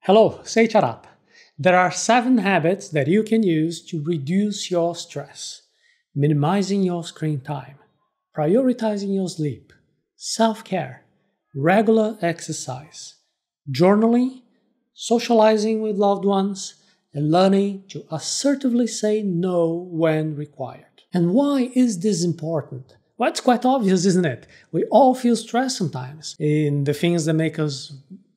Hello, Seiiti Arata. There are 7 habits that you can use to reduce your stress: minimizing your screen time, prioritizing your sleep, self-care, regular exercise, journaling, socializing with loved ones, and learning to assertively say no when required. And why is this important? Well, it's quite obvious, isn't it? We all feel stress sometimes. And the things that make us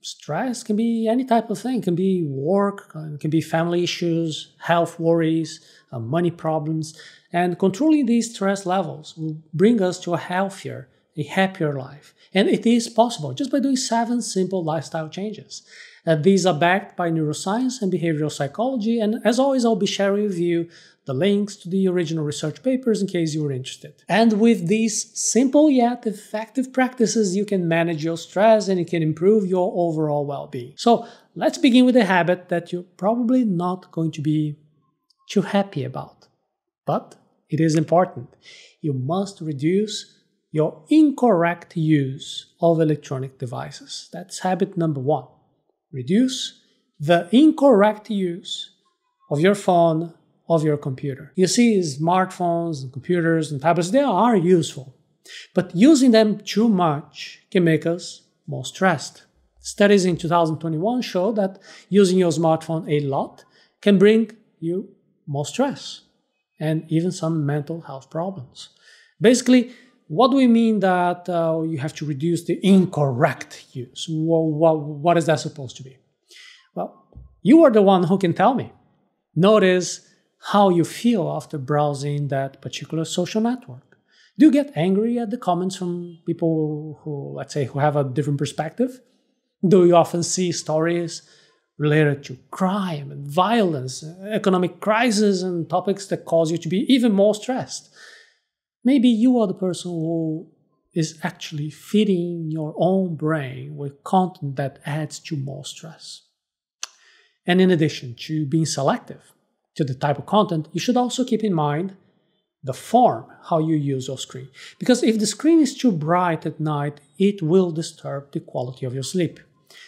stress can be any type of thing. It can be work, it can be family issues, health worries, money problems. And controlling these stress levels will bring us to a healthier, a happier life. And it is possible just by doing 7 simple lifestyle changes. These are backed by neuroscience and behavioral psychology, and as always, I'll be sharing with you the links to the original research papers in case you are interested. And with these simple yet effective practices, you can manage your stress and it can improve your overall well-being. So let's begin with a habit that you're probably not going to be too happy about, but it is important. You must reduce your incorrect use of electronic devices. That's habit number 1. Reduce the incorrect use of your phone, of your computer. You see, smartphones and computers and tablets, they are useful, but using them too much can make us more stressed. Studies in 2021 show that using your smartphone a lot can bring you more stress and even some mental health problems. Basically, what do we mean that you have to reduce the incorrect use? What is that supposed to be? Well, you are the one who can tell me. Notice how you feel after browsing that particular social network. Do you get angry at the comments from people who, let's say, who have a different perspective? Do you often see stories related to crime and violence, economic crisis, and topics that cause you to be even more stressed? Maybe you are the person who is actually feeding your own brain with content that adds to more stress. And in addition to being selective to the type of content, you should also keep in mind the form, how you use your screen. Because if the screen is too bright at night, it will disturb the quality of your sleep.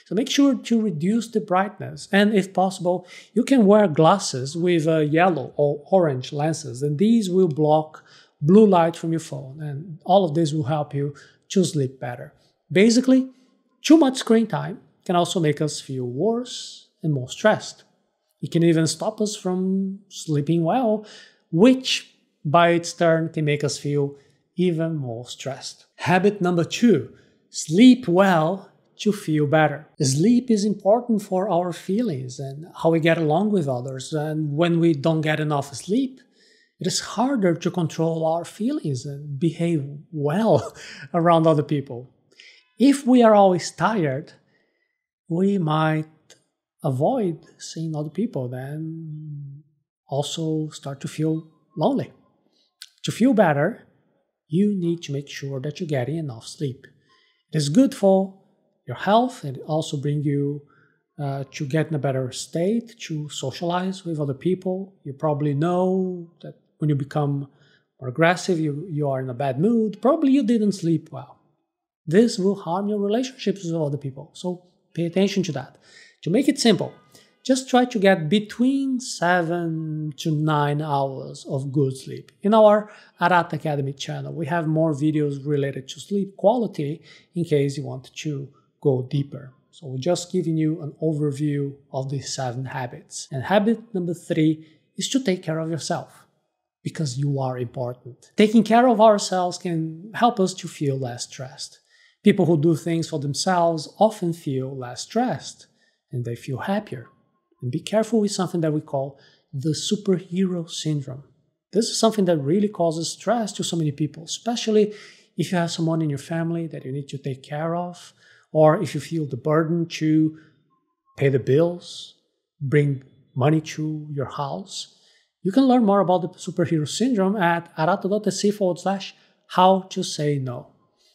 So make sure to reduce the brightness, and if possible, you can wear glasses with yellow or orange lenses, and these will block blue light from your phone, and all of this will help you to sleep better. Basically, too much screen time can also make us feel worse and more stressed. It can even stop us from sleeping well, which by its turn can make us feel even more stressed. Habit number 2, sleep well to feel better. Sleep is important for our feelings and how we get along with others, and when we don't get enough sleep, it is harder to control our feelings and behave well around other people. If we are always tired, we might avoid seeing other people, then also start to feel lonely. To feel better, you need to make sure that you're getting enough sleep. It is good for your health, and it also brings you to get in a better state, to socialize with other people. You probably know that when you become more aggressive, you are in a bad mood, probably you didn't sleep well. This will harm your relationships with other people, so pay attention to that. To make it simple, just try to get between 7 to 9 hours of good sleep. In our Arata Academy channel, we have more videos related to sleep quality in case you want to go deeper. So we're just giving you an overview of these 7 habits. And habit number 3 is to take care of yourself, because you are important. Taking care of ourselves can help us to feel less stressed. People who do things for themselves often feel less stressed, and they feel happier. And be careful with something that we call the superhero syndrome. This is something that really causes stress to so many people, especially if you have someone in your family that you need to take care of, or if you feel the burden to pay the bills, bring money to your house. You can learn more about the superhero syndrome at arata.se/how to say no.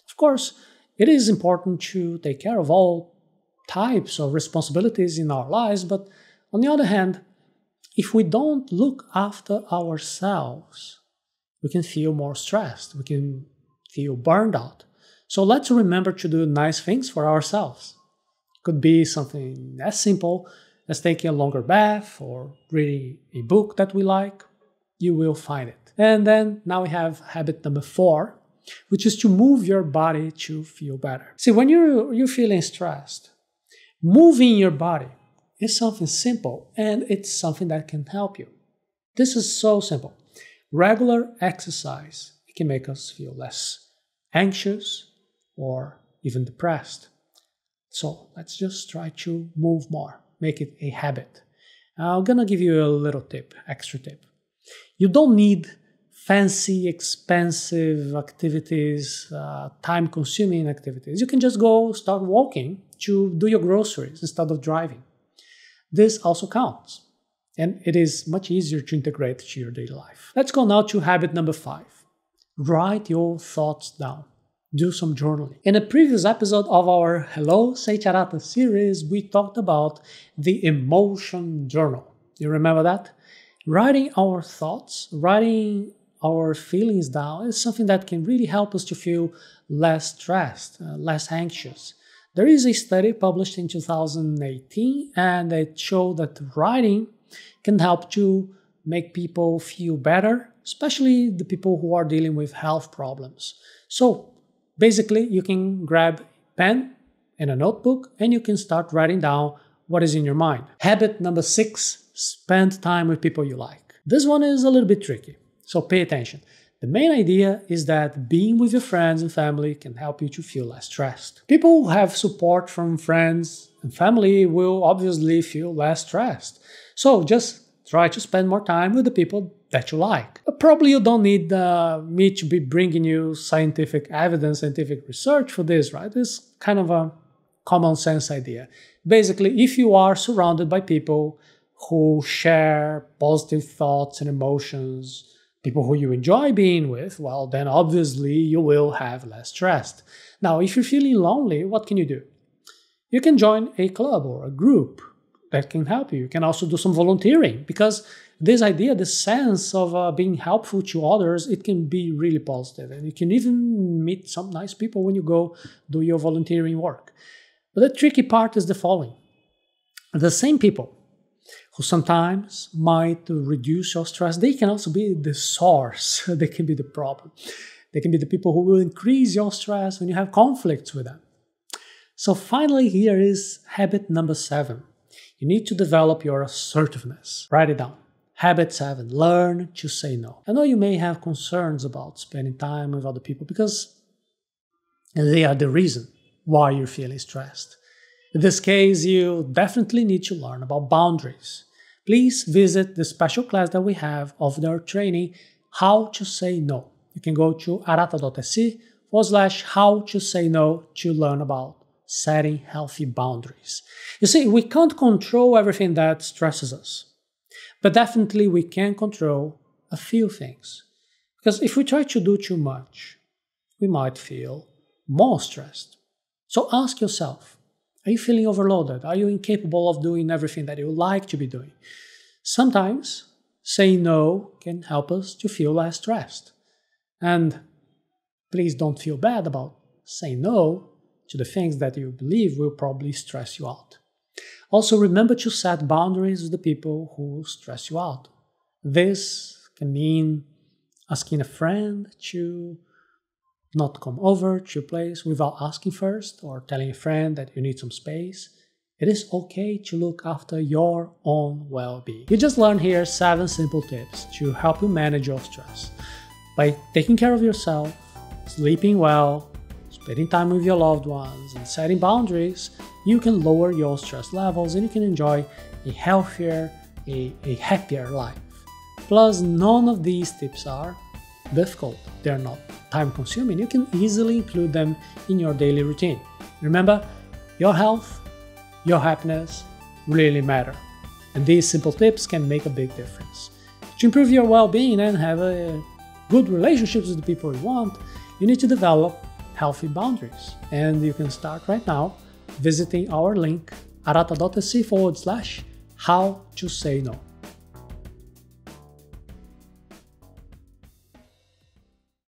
Of course, it is important to take care of all types of responsibilities in our lives, but on the other hand, if we don't look after ourselves, we can feel more stressed, we can feel burned out. So let's remember to do nice things for ourselves. Could be something as simple as taking a longer bath or reading a book that we like. You will find it. And then now we have habit number 4, which is to move your body to feel better. See, when you're feeling stressed, moving your body is something simple, and it's something that can help you. This is so simple. Regular exercise, it can make us feel less anxious or even depressed. So let's just try to move more, make it a habit. I'm gonna give you a little tip, extra tip. You don't need fancy, expensive activities, time-consuming activities. You can just go start walking to do your groceries instead of driving. This also counts, and it is much easier to integrate to your daily life. Let's go now to habit number 5. Write your thoughts down. Do some journaling. In a previous episode of our Hello Seiiti Arata series, we talked about the emotion journal. You remember that? Writing our thoughts, writing our feelings down is something that can really help us to feel less stressed, less anxious. There is a study published in 2018, and it showed that writing can help to make people feel better, especially the people who are dealing with health problems. So basically, you can grab a pen and a notebook and you can start writing down what is in your mind. Habit number 6, spend time with people you like. This one is a little bit tricky, so pay attention. The main idea is that being with your friends and family can help you to feel less stressed. People who have support from friends and family will obviously feel less stressed. So just try to spend more time with the people that you like. But probably you don't need me to be bringing you scientific evidence, scientific research for this, right? It's kind of a common sense idea. Basically, if you are surrounded by people who share positive thoughts and emotions, people who you enjoy being with, well, then obviously you will have less stress. Now, if you're feeling lonely, what can you do? You can join a club or a group that can help you. You can also do some volunteering, because this idea, this sense of being helpful to others, it can be really positive. And you can even meet some nice people when you go do your volunteering work. But the tricky part is the following. The same people who sometimes might reduce your stress, they can also be the source. They can be the problem. They can be the people who will increase your stress when you have conflicts with them. So finally, here is habit number 7. You need to develop your assertiveness. Write it down. Habit 7, learn to say no. I know you may have concerns about spending time with other people because they are the reason why you're feeling stressed. In this case, you definitely need to learn about boundaries. Please visit the special class that we have of their training, How to Say No. You can go to arata.se/how to say no to learn about setting healthy boundaries. You see, we can't control everything that stresses us, but definitely we can control a few things. Because if we try to do too much, we might feel more stressed. So ask yourself, are you feeling overloaded? Are you incapable of doing everything that you like to be doing? Sometimes saying no can help us to feel less stressed. And please don't feel bad about saying no to the things that you believe will probably stress you out. Also, remember to set boundaries with the people who stress you out. This can mean asking a friend to not come over to your place without asking first, or telling a friend that you need some space. It is okay to look after your own well-being. You just learned here 7 simple tips to help you manage your stress. By taking care of yourself, sleeping well, spending time with your loved ones, and setting boundaries, you can lower your stress levels and you can enjoy a healthier, a happier life. Plus, none of these tips are difficult. They're not time-consuming. You can easily include them in your daily routine. Remember, your health, your happiness really matter. And these simple tips can make a big difference. To improve your well-being and have good relationships with the people you want, you need to develop healthy boundaries. And you can start right now visiting our link, arata.se/how to say no.